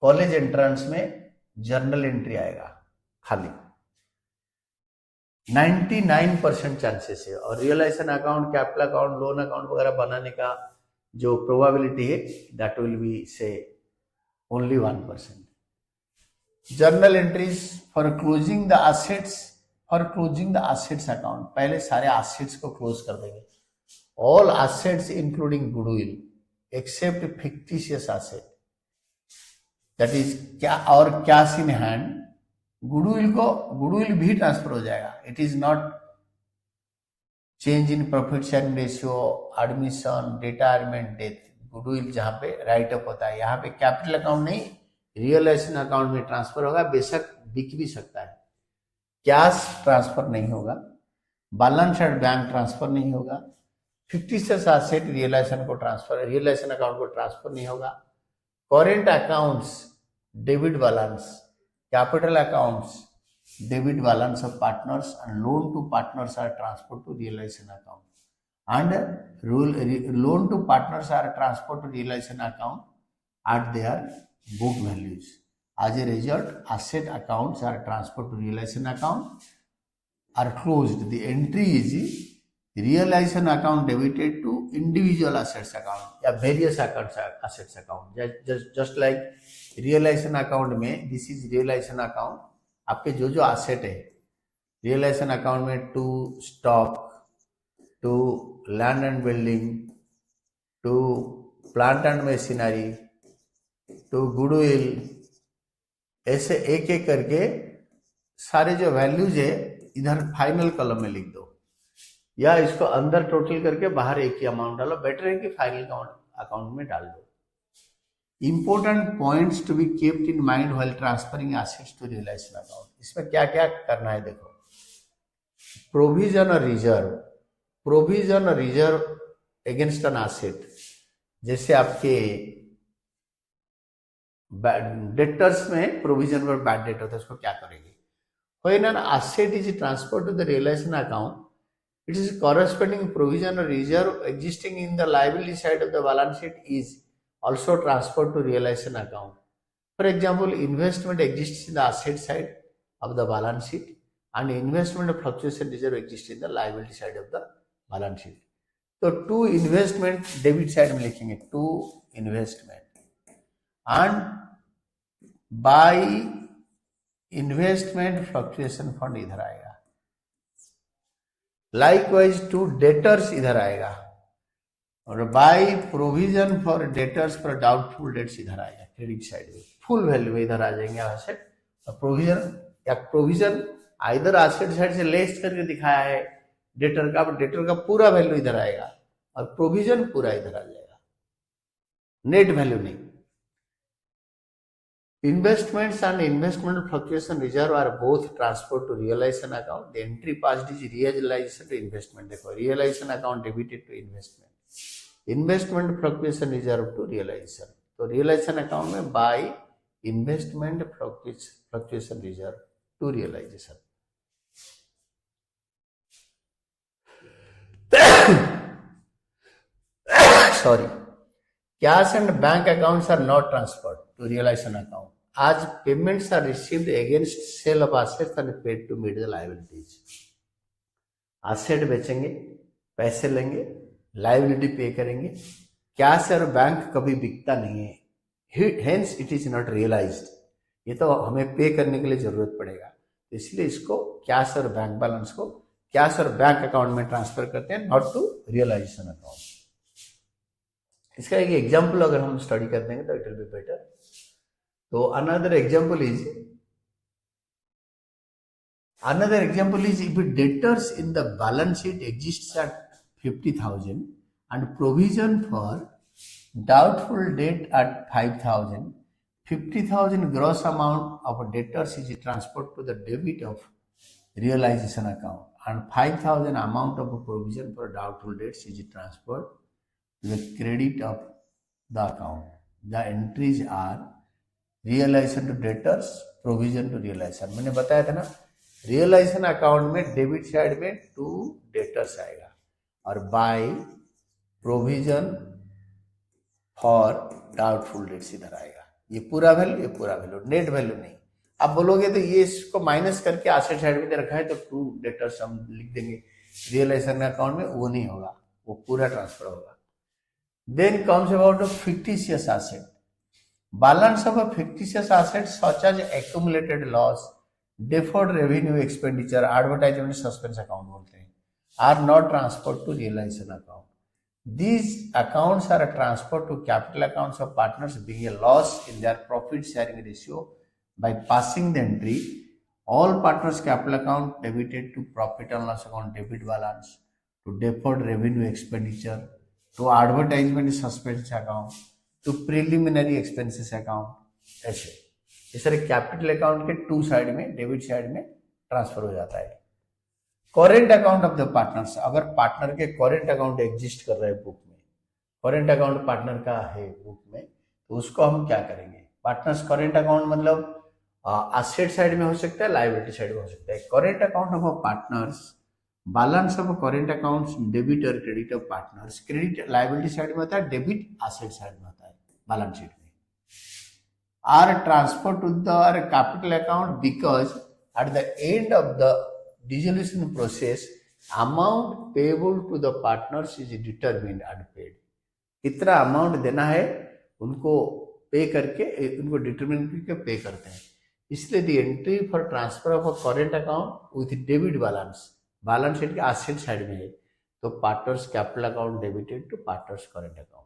कॉलेज एंट्रेंस में जर्नल एंट्री आएगा खाली, 99% चांसेस है. और realisation account, capital account, loan account वगैरह बनाने का जो प्रोबेबिलिटी है that will be say only 1%. Journal entries for closing the assets, for closing the assets account, पहले सारे एसेट्स को क्लोज कर देंगे. All assets including goodwill accept fictitious asset, that is क्या और कैश इन हैंड. गुडविल भी transfer हो जाएगा. It is not change in profit sharing ratio, admission, retirement, death. Goodwill जहां पे राइट अप होता है, यहाँ पे कैपिटल अकाउंट नहीं, रियलाइजेशन अकाउंट में ट्रांसफर होगा. बेशक बिक भी सकता है, कैश ट्रांसफर नहीं होगा, बैलेंस शीट बैंक ट्रांसफर नहीं होगा, फिक्टिशियस एसेट रियलाइजेशन को ट्रांसफर, रियलाइजेशन अकाउंट को ट्रांसफर नहीं होगा. Current accounts debit balance, capital accounts debit balance of partners and loan to partners are transfer to realisation account, and loan to partners are transfer to realisation account at their book values. As a result, asset accounts are transferred to realization account, are closed. The entry is realization account debited to individual assets account या various assets account. Just like realization account में this is realization account, आपके जो जो asset है realization account में to stock, to land and building, to plant and machinery, तो goodwill, ऐसे एक एक करके सारे जो वैल्यूज है इधर फाइनल कॉलम में लिख दो, या इसको अंदर टोटल करके बाहर एक ही अमाउंट डालो. बेटर है कि फाइनल अकाउंट में डाल दो. Important points to be kept in mind while transferring assets to realisation account. इसमें क्या क्या करना है देखो. प्रोविजन और रिजर्व, प्रोविजन और रिजर्व अगेंस्ट एन एसेट, जैसे आपके डेटर्स में प्रोविजन पर बैड डेट होता है, उसको क्या करेंगे. When an asset is transferred to the realization account, it is corresponding provision or reserve existing in the liability side of the balance sheet is also transferred to realization account. For example, investment exists in the asset side of the balance sheet and investment fluctuation reserve exists in the liability side of the balance sheet. तो to investment debit side में लिखेंगे, to investment, and by investment fluctuation fund इधर आएगा. Likewise to debtors इधर आएगा, और by provision for debtors for doubtful debts इधर आएगा. क्रेडिट साइड में फुल वैल्यू में इधर आ जाएंगे एसेट. प्रोविजन या प्रोविजन आइदर एसेट साइड से लेस करके दिखाया है डेटर का, डेटर का पूरा वैल्यू इधर आएगा और प्रोविजन पूरा इधर आ जाएगा, नेट वैल्यू नहीं. Investments and investment fluctuation reserve are both transferred to realization account. The entry passed is realization to investment. देखो, realization account debited to investment, investment fluctuation reserve to realization. तो realization account में by investment fluctuation reserve to realization. Sorry, cash and bank accounts are not transferred to realization account as payments are received against sale of assets and paid to meet the liabilities. Asset बेचेंगे, पैसे लेंगे, liability पे करेंगे. Cash और bank कभी बिकता नहीं है, hence it is not realised. ये तो हमें पे करने के लिए जरूरत पड़ेगा, इसलिए इसको कैश और बैंक बैलेंस को कैश और बैंक अकाउंट में ट्रांसफर करते हैं, नॉट टू रियलाइजेशन अकाउंट. इसका एक एग्जाम्पल अगर हम स्टडी कर देंगे तो इट विल बी बेटर. तो another example is if debtors in the balance sheet exists at 50,000 and provision for doubtful debt at 5,000, 50,000 gross amount of debtors is transferred to the debit of realization account, and 5,000 amount of provision for doubtful debts is transferred to the credit of the account. The entries are realization to debtors, provision to realization. मैंने बताया था ना, realisation account में debit side में to debtors आएगा और by provision for doubtful debts इधर आएगा। ये पूरा वैल्यू, ये पूरा वैल्यू, नेट वैल्यू नहीं। आप बोलोगे तो ये इसको माइनस करके एसेट साइड में दे रखा है तो टू डेटर्स हम लिख देंगे, रियलाइजेशन अकाउंट में वो नहीं होगा, वो पूरा ट्रांसफर होगा। Then comes about a fictitious asset, balance of a fictitious asset such as accumulated loss, deferred revenue expenditure, advertisement suspense account बोलते हैं, are not transferred to realization account. These accounts are transferred to capital accounts of partners being a loss in their profit sharing ratio by passing the entry all partners capital account debited to profit and loss account debit balance, to deferred revenue expenditure, to advertisement suspense account, to preliminary expenses account. ऐसे इस तरह capital account के to side में, debit side में transfer हो जाता है। Current account of the partners, अगर पार्टनर के करेंट अकाउंट एग्जिस्ट कर रहे हैं बुक में, करेंट अकाउंट पार्टनर का है बुक में, तो उसको हम क्या करेंगे, पार्टनर्स करेंट अकाउंट मतलब एसेट साइड में हो सकता है, लायबिलिटी साइड में हो सकता है। Current account of partners, balance of current accounts debit और credit of partners, credit liability side में होता है, डेबिट एसेट साइड में होता है बैलेंस शीट में, are transfer to the capital account because at the end of the dissolution process amount payable to the partners is determined and paid. कितना amount देना है उनको पे करके, उनको डिटरमिन करके पे करते हैं। इसलिए the entry for transfer of a current account with debit balance, balance sheet के एसेट साइड में है तो partners capital account debited to partners current account.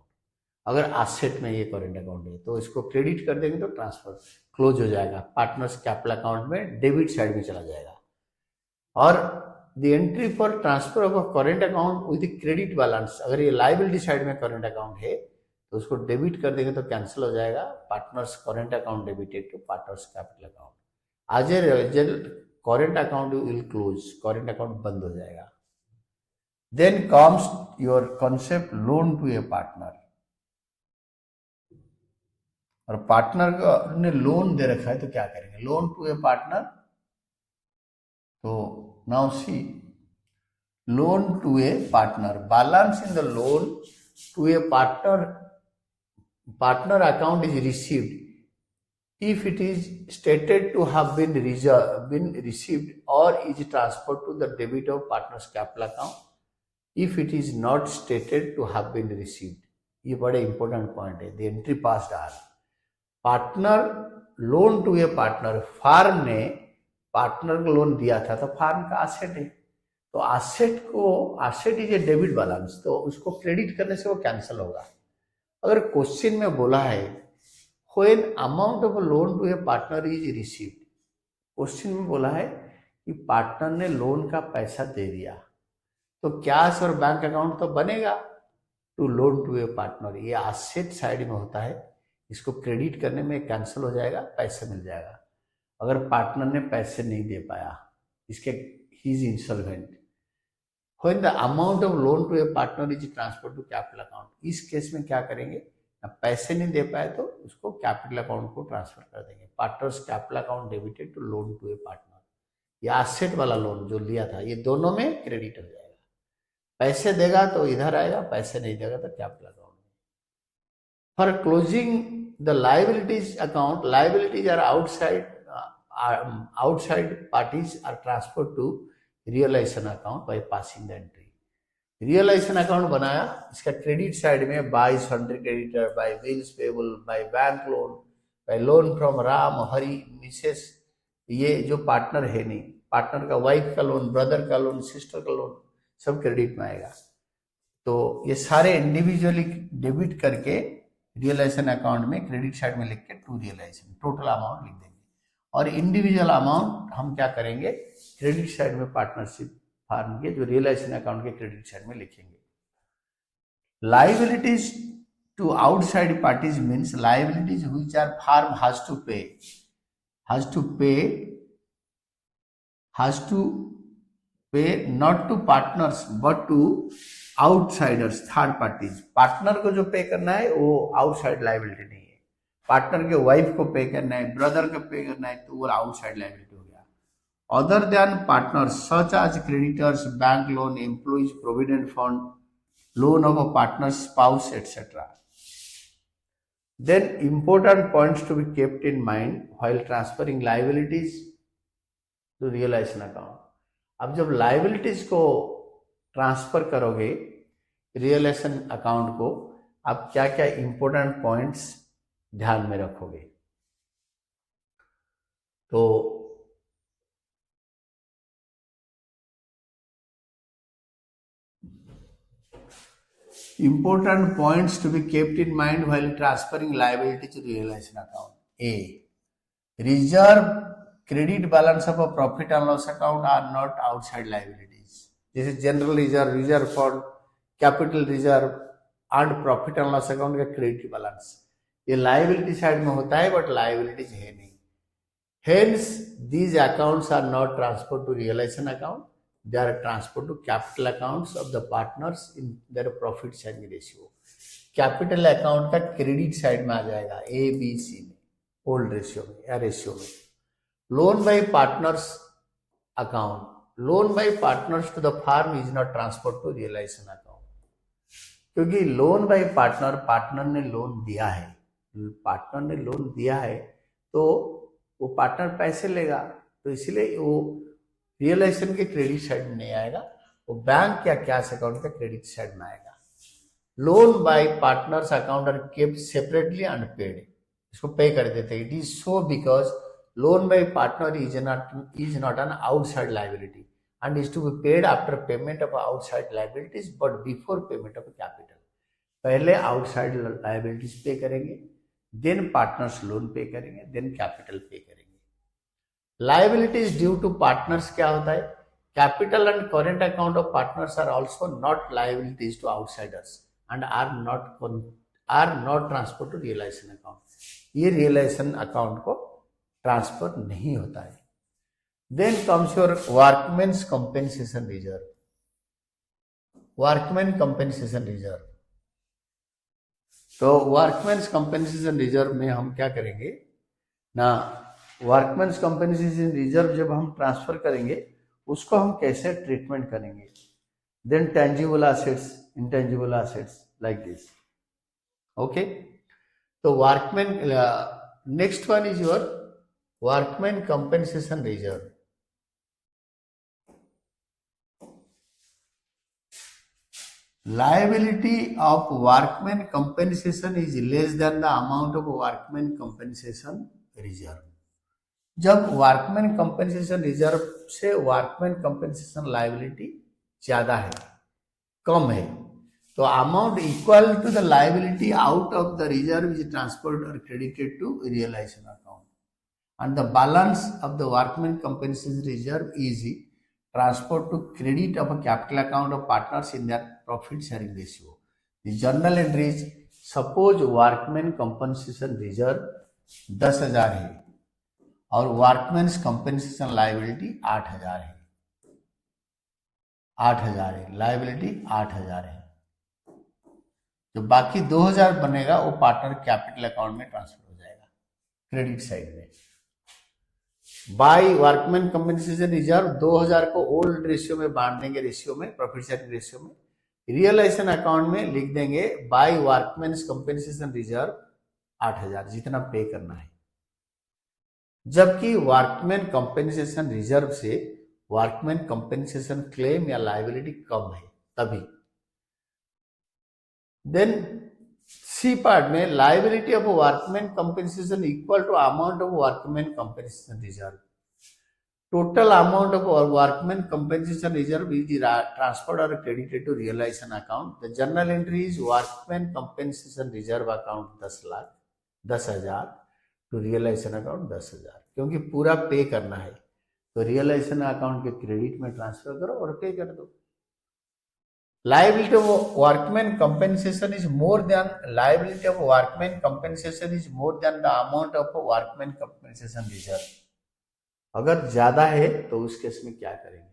अगर एसेट में ये करेंट अकाउंट है तो इसको क्रेडिट कर देंगे तो ट्रांसफर क्लोज हो जाएगा, पार्टनर्स कैपिटल अकाउंट में डेबिट साइड में चला जाएगा। और the entry for transfer of a current account with credit balance, अगर ये लायबिलिटी साइड में करेंट अकाउंट है तो उसको डेबिट कर देंगे तो कैंसिल हो जाएगा, partners current account debited to partners capital account. As a result current account will close, current account बंद हो जाएगा। Then comes your concept loan to a partner, और पार्टनर ने लोन दे रखा है तो क्या करेंगे, लोन टू ए पार्टनर, तो now see loan to a partner, balance in the loan to a partner, partner account is received if it is stated to have been received और is transferred to the debit of partners capital account if it is not stated to have been received. ये बड़े important point है। The entry passed are, partner loan to a partner, firm ने partner को loan दिया था तो farm का asset है, तो एसेट को, asset is a debit balance, तो उसको क्रेडिट करने से वो कैंसिल होगा। अगर क्वेश्चन में बोला है when amount of loan to a partner is received, question में बोला है कि पार्टनर ने लोन का पैसा दे दिया तो कैश और बैंक अकाउंट तो बनेगा to loan to a partner, ये एसेट साइड में होता है, इसको क्रेडिट करने में कैंसिल हो जाएगा, पैसे मिल जाएगा। अगर पार्टनर ने पैसे नहीं दे पाया, इसके ही is insolvent, when the amount of loan to a partner is transfer to capital account, इस केस में क्या करेंगे, पैसे नहीं दे पाए तो उसको कैपिटल अकाउंट को ट्रांसफर कर देंगे, partners capital account debited to loan to a partner. ये एसेट वाला लोन जो लिया था ये दोनों में क्रेडिट हो जाएगा, पैसे देगा तो इधर आएगा, पैसे नहीं देगा तो capital account. For closing the liabilities account, liabilities are outside parties are transferred to realization account by passing the entry। Realisation account बनाया, इसका क्रेडिट साइड में by sundry creditor, by bills payable, by bank loan, by loan from Ram Hari Mrs, ये जो partner है नहीं, partner का wife का loan, brother का लोन, सिस्टर का लोन, सब क्रेडिट में आएगा। तो ये सारे इंडिविजुअली डेबिट करके रियलाइजेशन अकाउंट में क्रेडिट साइड में लिख के टू रियलाइजेशन टोटल अमाउंट लिख देंगे, और इंडिविजुअल अमाउंट हम क्या करेंगे, क्रेडिट साइड में पार्टनरशिप फार्म के जो रियलाइजेशन अकाउंट के क्रेडिट साइड में लिखेंगे। Liabilities to outside parties means liabilities which are firm has to pay not to partners but to outsiders, third parties. Partner को जो पे करना है वो आउटसाइड लाइबिलिटी नहीं है, पार्टनर के वाइफ को पे करना है, ब्रदर को पे करना है, तो वो आउटसाइड लाइबिलिटी हो गया। Other than partners such as creditors, bank loan, employees provident fund, loan of a partner spouse etcetera. Then important points to be kept in mind while transferring liabilities to realization account। अब जब liabilities को transfer करोगे realisation account को, आप क्या क्या important points ध्यान में रखोगे? तो important points to be kept in mind while transferring liability to realization account. A, reserve credit balance of a profit and loss account are not outside liabilities. जैसे general reserve, reserve fund, capital reserve and profit and loss account का credit balance, ये liability side में होता है but liabilities है नहीं। Hence, these accounts are not transferred to realization account. They are transferred to capital accounts of the partners in their profit sharing ratio. Capital account का credit side में आ जाएगा ए B सी में, old ratio में या ratio में। Loan by partners account, loan by partners to the firm is not transferred to realisation account, क्योंकि loan by partner, partner ने loan दिया है, पार्टनर ने लोन दिया है तो वो पार्टनर पैसे लेगा, तो इसलिए वो रियलाइजेशन के क्रेडिट साइड में नहीं आएगा, वो बैंक या कैश अकाउंट का क्रेडिट साइड में आएगा। Loan by partners account are kept separately unpaid, इसको पे कर देते हैं। It is so because loan by partner is not an outside liability and is to be paid after payment of outside liabilities but before payment of capital। पहले outside liabilities पे करेंगे, then partners loan पे करेंगे, then capital पे करेंगे। liabilities due to partners क्या होता है? capital and current account of partners are also not liabilities to outsiders and are not transferred to realization account। ये realization account को transfer नहीं होता है। Then comes your workmen's compensation reserve। workmen compensation reserve, तो workmen's compensation reserve में हम क्या करेंगे ना, workmen's compensation reserve जब हम ट्रांसफर करेंगे उसको हम कैसे ट्रीटमेंट करेंगे? Then tangible assets, intangible assets like this, okay। तो workmen, next one is your workmen compensation reserve। Liability of workmen compensation is less than the amount of workmen compensation reserve। जब workman compensation reserve से workman compensation liability ज्यादा है, कम है, तो amount equal to the liability out of the reserve is transferred और credited to realisation account and the balance of the workmen compensation reserve is transferred to credit of a capital account of partners in their profit sharing ratio। The journal entry is, suppose workmen compensation reserve 10,000 है और workmen's compensation liability 8,000 है, 8,000 है, liability 8,000 है, जो बाकी 2,000 बनेगा वो partner capital account में ट्रांसफर हो जाएगा क्रेडिट साइड में। बाय वर्कमैन कंपेंसेशन रिजर्व 2,000 को ओल्ड रेशियो में बांट देंगे, रेशियो में, प्रॉफिट शेयरिंग रेशियो में। रियलाइजेशन अकाउंट में लिख देंगे बाय वर्कमैन्स कंपेंसेशन रिजर्व 8,000 जितना पे करना है, जबकि वर्कमैन कंपेंसेशन रिजर्व से वर्कमैन कंपेंसेशन क्लेम या लायबिलिटी कम है तभी। देन सी पार्ट में liability of workman compensation equal to amount of workman compensation reserve. Total amount of workman compensation reserve is transferred और credited to realisation account. The journal entry is workman compensation reserve account 10,000 to realisation account 10,000, क्योंकि पूरा pay करना है तो realisation account के credit में transfer करो और पे कर दो। liability of workman compensation is more than liability of workman compensation is more than the amount of workman compensation reserve. अगर ज्यादा है तो उस केस में क्या करेंगे?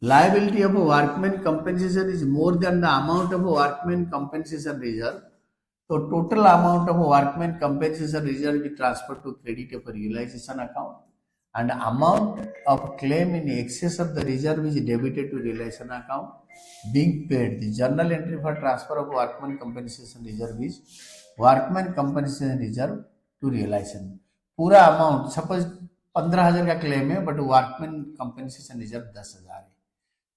Liability of a workman compensation is more than the amount of a workman compensation reserve. So total amount of a workman compensation reserve will be transferred to credit of a realization account, and amount of claim in excess of the reserve is debited to realization account being paid. The journal entry for transfer of workman compensation reserve is workman compensation reserve to realization. पूरा amount suppose 15,000 का claim है but workman compensation reserve 10,000 है,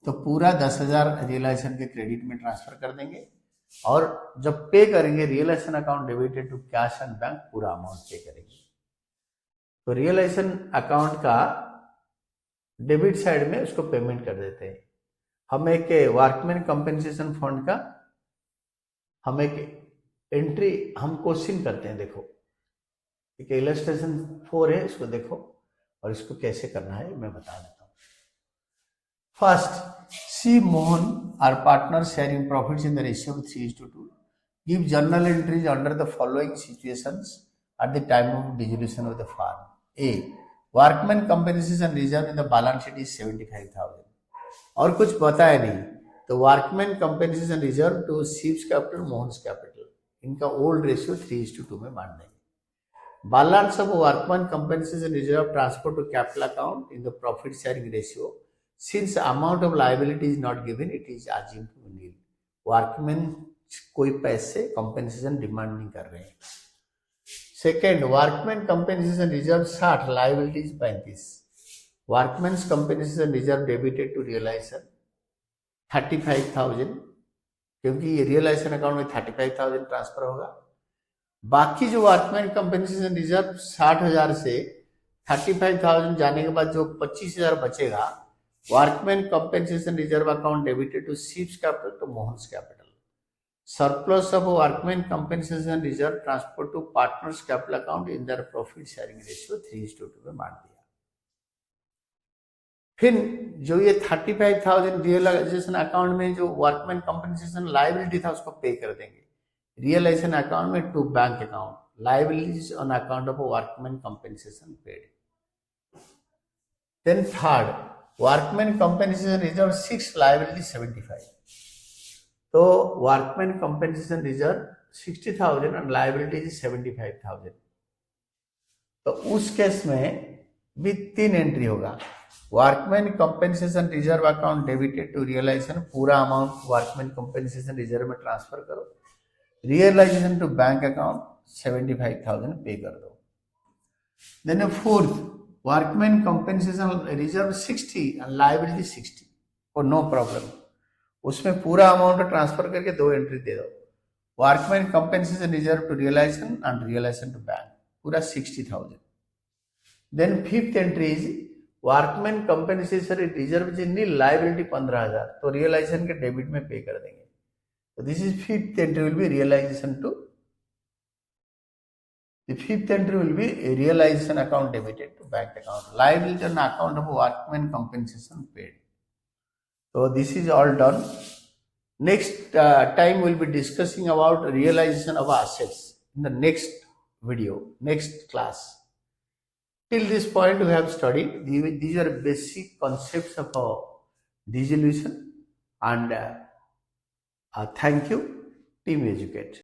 तो पूरा 10,000 realisation के credit में transfer कर देंगे और जब पे करेंगे realisation account debited to cash and bank पूरा अमाउंट पे करेंगे। तो रियलाइजेशन अकाउंट का डेबिट साइड में उसको पेमेंट कर देते हैं। हम एक वर्कमैन कंपनसेशन फंड का हम एक एंट्री हम क्वेश्चन करते हैं। देखो एक इलस्ट्रेशन 4 है, इसको देखो और इसको कैसे करना है मैं बता देता हूँ। First, C. Mohan are partners sharing profits in the ratio of 3:2. Give journal entries under the following situations at the time of dissolution of the firm. A. Workman compensation reserve in the balance sheet is 75,000. और कुछ बताया नहीं तो workman compensation reserve to शिप्स capital Mohan's capital, इनका old ratio 3:2 में मान देंगे। Balance of workman compensation reserve transfer to capital account in the profit sharing ratio, since amount of liability is not given it is assumed to be nil. Workman कोई पैसे compensation demand नहीं कर रहे हैं। Second, workman compensation reserve 60, liabilities 35। Workman compensation reserve debited to realisation 35,000, क्योंकि ये realisation account में 35,000 transfer होगा। बाकी जो वर्कमैन कंपेंसेशन रिजर्व 60,000 से 35,000 जाने के बाद जो 25,000 बचेगा workman compensation reserve account debited to शिप्स capital to Mohan's capital. Surplus of workman compensation reserve transfer to partners capital account in their profit sharing ratio 3:2 में मान दिया। फिर जो ये 35,000 रियलाइजेशन अकाउंट में जो वर्कमैन कंपेंसेशन लाइबिलिटी था उसको पे कर देंगे रियलाइजेशन अकाउंट में to bank account, liabilities on account of workman compensation paid. Then third, workman compensation reserve 6, liability 75। तो वर्कमैन कंपेंसेशन रिजर्व 60,000 और लाइबिलिटी 75,000। तो उस केस में भी 3 एंट्री होगा। Workman compensation reserve account debited to realisation, पूरा amount workman compensation reserve में transfer करो। Realisation to bank account 75,000 pay कर दो। Then fourth, workman compensation reserve 60 और लाइबिलिटी 60 और नो प्रॉब्लम, उसमें पूरा अमाउंट ट्रांसफर करके 2 एंट्री दे दो। Workman compensation reserve to realisation and realisation to bank, पूरा 60,000। Then fifth entry is workman compensation reserve is nil, liability 15,000, तो रियलाइजेशन के डेबिट में पे कर देंगे। तो this is fifth entry will be realisation to, the fifth entry will be a realization account debited to bank account, liability on account of workman compensation paid. So this is all done. Next time we'll be discussing about realization of assets in the next video, next class. Till this point we have studied, these are basic concepts of dissolution, and thank you, Team Educate.